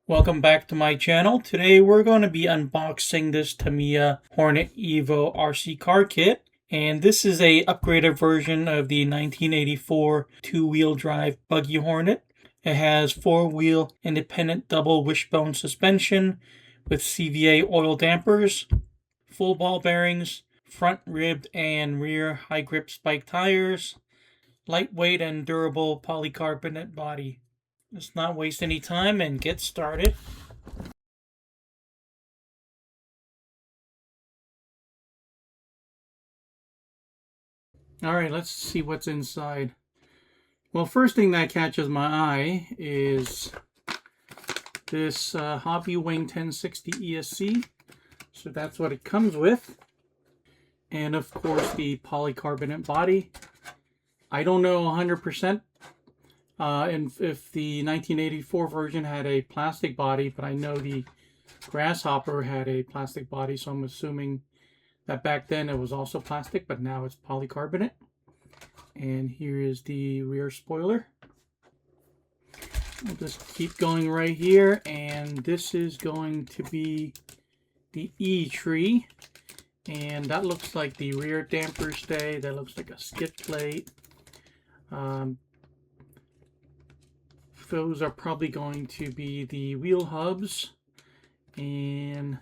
Welcome back to my channel. Today we're going to be unboxing this Tamiya Hornet EVO RC car kit. And this is a upgraded version of the 1984 two-wheel drive Buggy Hornet. It has four-wheel independent double wishbone suspension with CVA oil dampers, full ball bearings, front ribbed and rear high grip spike tires, lightweight and durable polycarbonate body. Let's not waste any time and get started. Alright, let's see what's inside. Well, first thing that catches my eye is this Hobby Wing 1060 ESC. So that's what it comes with. And of course the polycarbonate body. I don't know 100% if the 1984 version had a plastic body, but I know the Grasshopper had a plastic body, so I'm assuming that back then it was also plastic, but now it's polycarbonate. And here is the rear spoiler. We'll just keep going right here, and this is going to be the E tree, and that looks like the rear damper stay. That looks like a skid plate. Those are probably going to be the wheel hubs, and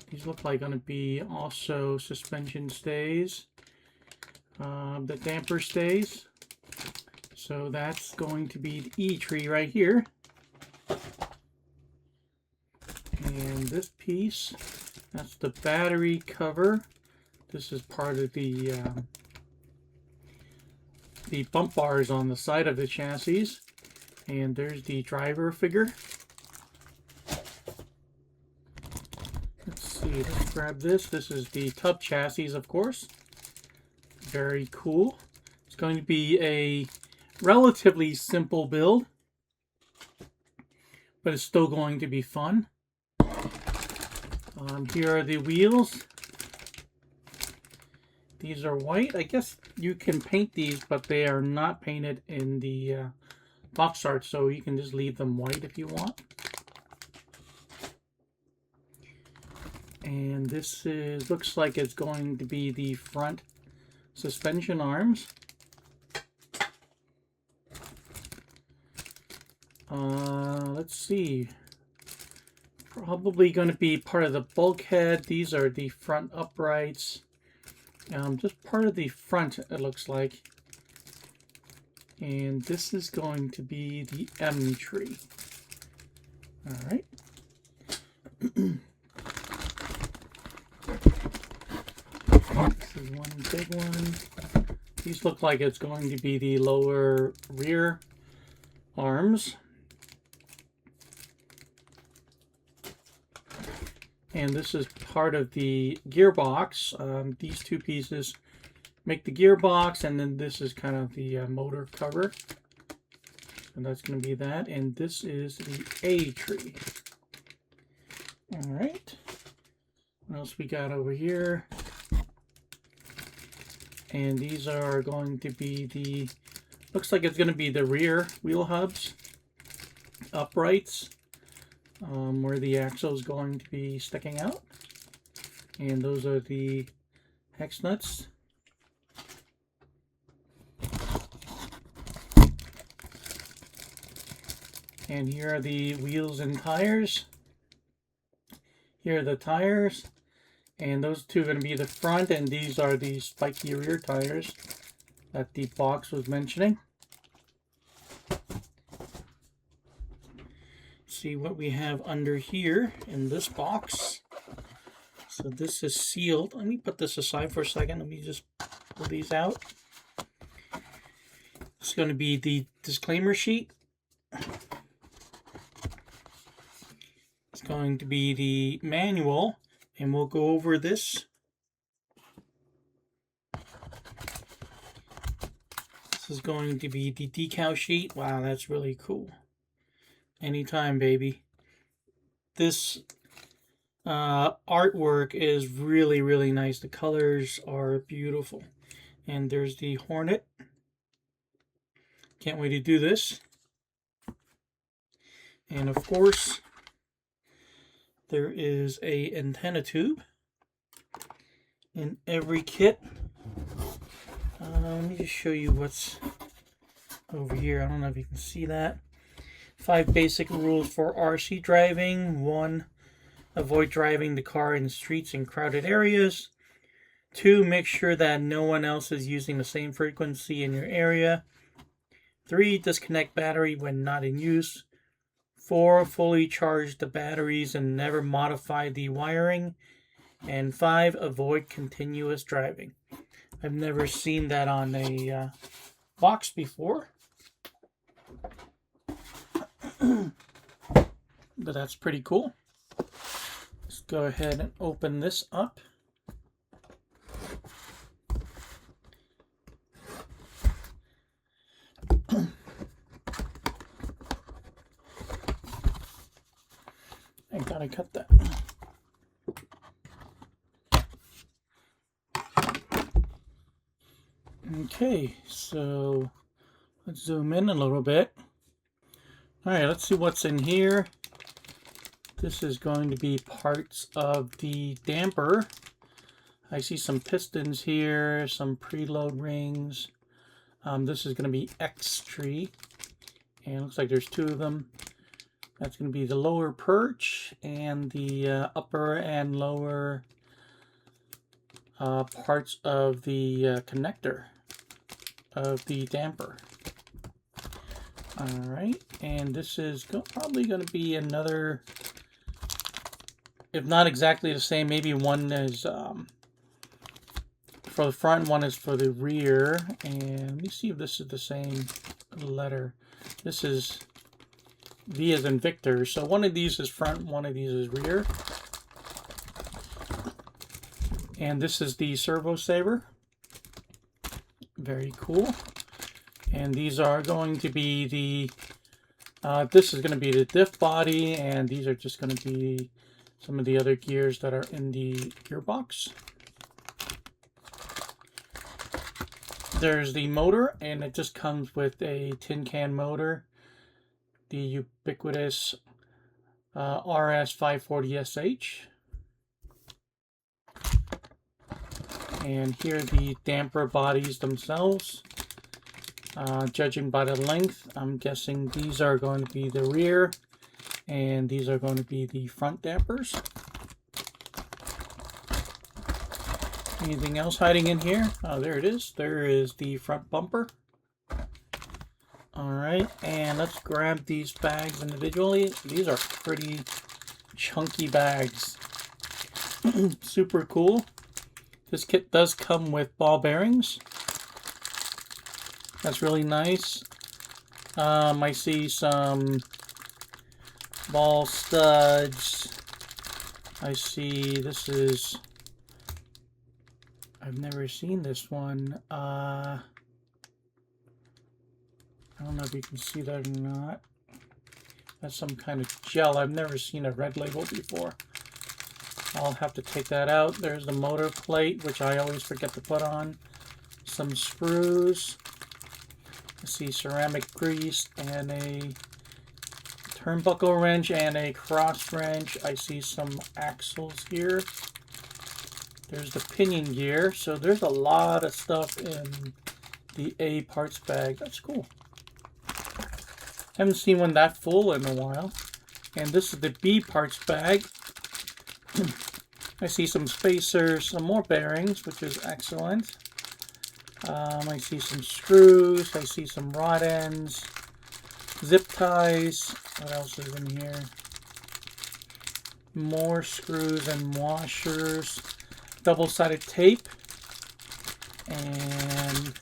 these look like going to be also suspension stays, the damper stays. So that's going to be the E tree right here. And this piece, that's the battery cover. This is part of the bump bars on the side of the chassis. And there's the driver figure. Let's see, let's grab this. This is the tub chassis, of course. Very cool. It's going to be a relatively simple build, but it's still going to be fun. Here are the wheels. These are white. I guess you can paint these, but they are not painted in the box art, so you can just leave them white if you want. And this is looks like it's going to be the front suspension arms. Let's see. Probably going to be part of the bulkhead. These are the front uprights. Just part of the front, it looks like. And this is going to be the M tree. All right. This is one big one. These look like it's going to be the lower rear arms. And this is part of the gearbox. These two pieces make the gearbox, and then this is kind of the motor cover. And that's going to be that. And this is the A tree. All right. What else we got over here? And these are going to be the, looks like it's going to be the rear wheel hubs, uprights, where the axle is going to be sticking out. And those are the hex nuts. And here are the wheels and tires. Here are the tires. And those two are going to be the front, and these are the spiky rear tires that the box was mentioning. See what we have under here in this box. So this is sealed. Let me put this aside for a second. Let me just pull these out. It's going to be the disclaimer sheet. It's going to be the manual, and we'll go over this. This is going to be the decal sheet. Wow, that's really cool. Anytime, baby. This artwork is really, really nice. The colors are beautiful. And there's the Hornet. Can't wait to do this. And of course, There is a antenna tube in every kit. Let me just show you what's over here. I don't know if you can see that. 5 basic rules for RC driving. 1, avoid driving the car in streets and crowded areas. 2, make sure that no one else is using the same frequency in your area. 3, disconnect battery when not in use. 4, fully charge the batteries and never modify the wiring. And 5, avoid continuous driving. I've never seen that on a box before. But that's pretty cool. Let's go ahead and open this up. I gotta cut that. Okay, so let's zoom in a little bit. Alright, let's see what's in here. This is going to be parts of the damper. I see some pistons here, some preload rings. This is going to be X tree, and it looks like there's 2 of them. That's going to be the lower perch and the upper and lower parts of the connector of the damper. Alright, and this is probably going to be another, if not exactly the same, maybe one is for the front, one is for the rear. And let me see if this is the same letter. This is V as in Victor. So one of these is front, one of these is rear. And this is the servo saver. Very cool. And these are going to be the, this is going to be the diff body, and these are just going to be some of the other gears that are in the gearbox. There's the motor, and it just comes with a tin can motor, the ubiquitous RS540SH. And here are the damper bodies themselves. Judging by the length, I'm guessing these are going to be the rear, and these are going to be the front dampers. Anything else hiding in here? Oh, there it is. There is the front bumper. Alright, and let's grab these bags individually. These are pretty chunky bags. Super cool. This kit does come with ball bearings. That's really nice. I see some ball studs. I see this is, I've never seen this one. I don't know if you can see that or not. That's some kind of gel. I've never seen a red label before. I'll have to take that out. There's the motor plate, which I always forget to put on. Some screws. I see ceramic grease and a turnbuckle wrench and a cross wrench. I see some axles here. There's the pinion gear. So there's a lot of stuff in the A parts bag. That's cool. Haven't seen one that full in a while. And this is the B parts bag. I see some spacers, some more bearings, which is excellent. I see some screws. I see some rod ends, zip ties. What else is in here? More screws and washers. Double-sided tape. And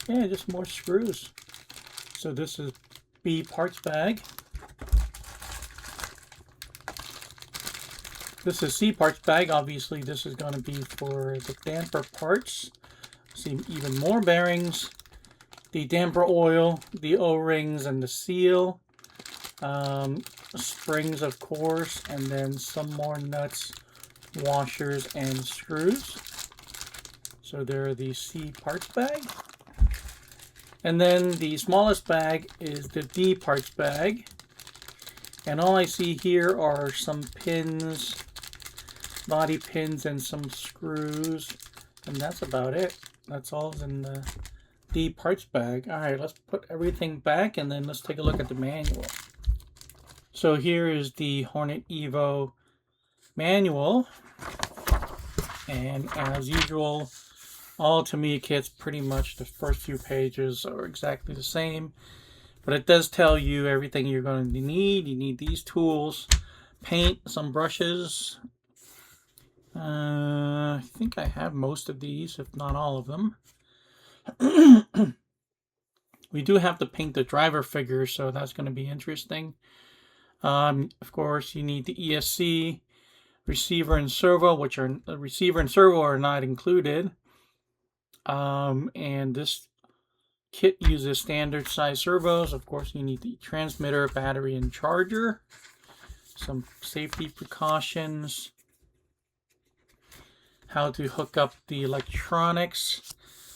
yeah, just more screws. So this is B parts bag. This is C parts bag. Obviously, this is going to be for the damper parts. See even more bearings, the damper oil, the O-rings, and the seal. Springs, of course, and then some more nuts, washers, and screws. So there are the C parts bag. And then the smallest bag is the D parts bag. And all I see here are some pins, body pins, and some screws. And that's about it. That's all in the D parts bag. Alright, let's put everything back and then let's take a look at the manual. So here is the Hornet EVO manual. And as usual, all Tamiya kits, pretty much the first few pages are exactly the same. But it does tell you everything you're going to need. You need these tools, paint, some brushes. I think I have most of these, if not all of them. We do have to paint the driver figure, so that's going to be interesting. Of course, you need the ESC, receiver and servo, which are receiver and servo are not included. And this kit uses standard size servos. Of course, you need the transmitter, battery, and charger. Some safety precautions. How to hook up the electronics.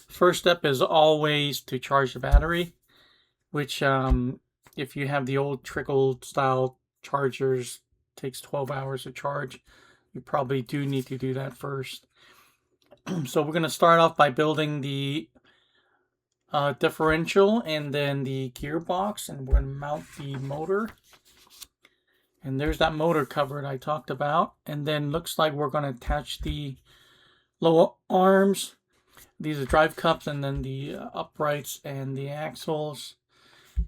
First step is always to charge the battery, which if you have the old trickle style chargers, takes 12 hours to charge. You probably do need to do that first. So we're going to start off by building the differential and then the gearbox, and we're going to mount the motor. And there's that motor cover that I talked about. And then looks like we're going to attach the lower arms. These are drive cups, and then the uprights and the axles.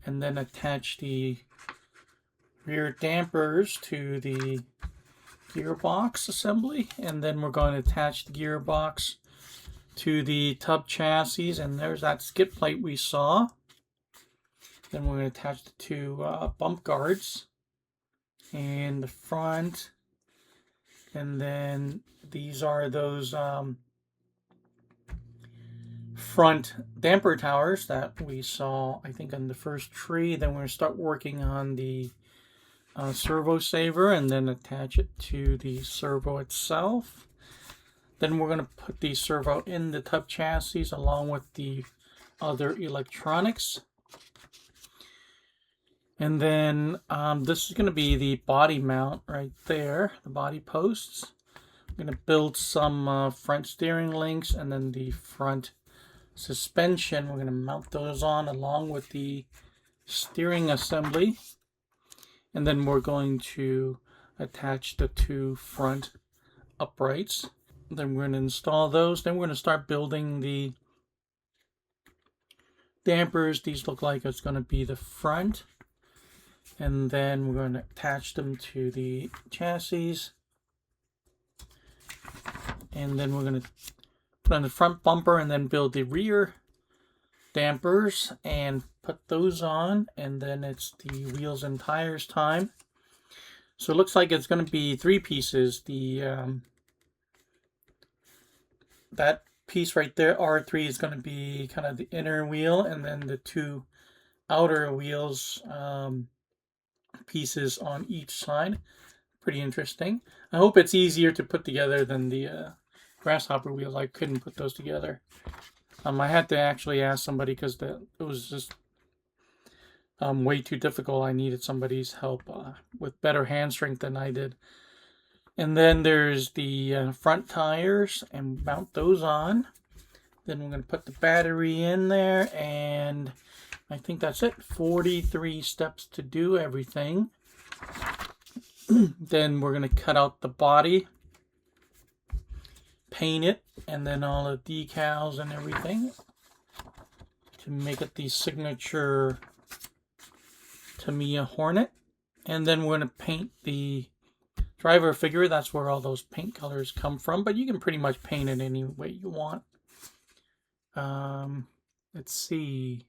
And then attach the rear dampers to the gearbox assembly. And then we're going to attach the gearbox to the tub chassis. And there's that skid plate we saw. Then we're going to attach the two bump guards in the front. And then these are those front damper towers that we saw, I think, on the first tree. Then we're going to start working on the servo saver and then attach it to the servo itself. Then we're going to put the servo in the tub chassis along with the other electronics. And then this is going to be the body mount right there, the body posts. I'm going to build some front steering links, and then the front suspension. We're going to mount those on along with the steering assembly. And then we're going to attach the two front uprights. Then we're going to install those. Then we're going to start building the dampers. These look like it's going to be the front. And then we're going to attach them to the chassis. And then we're going to put on the front bumper and then build the rear dampers and put those on. And then it's the wheels and tires time. So it looks like it's going to be three pieces. The that piece right there, R3, is going to be kind of the inner wheel, and then the two outer wheels pieces on each side. Pretty interesting. I hope it's easier to put together than the grasshopper wheels. I couldn't put those together. I had to actually ask somebody because it was just way too difficult. I needed somebody's help with better hand strength than I did. And then there's the front tires, and mount those on. Then we're going to put the battery in there, and I think that's it. 43 steps to do everything. Then we're going to cut out the body, paint it, and then all the decals and everything to make it the signature Tamiya Hornet. And then we're going to paint the driver figure. That's where all those paint colors come from, but you can pretty much paint it any way you want. Let's see.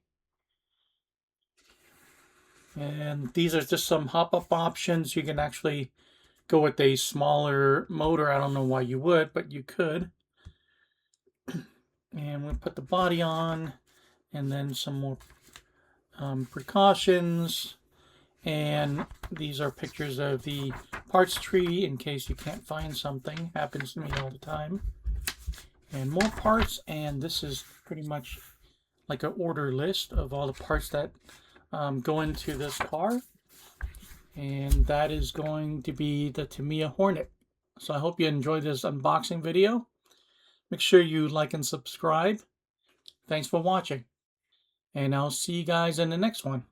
And these are just some hop-up options. You can actually go with a smaller motor. I don't know why you would, but you could. And we'll put the body on, and then some more precautions. And these are pictures of the parts tree in case you can't find something. Happens to me all the time. And more parts, and this is pretty much like an order list of all the parts that go into this car. And that is going to be the Tamiya Hornet. So I hope you enjoyed this unboxing video. Make sure you like and subscribe. Thanks for watching. And I'll see you guys in the next one.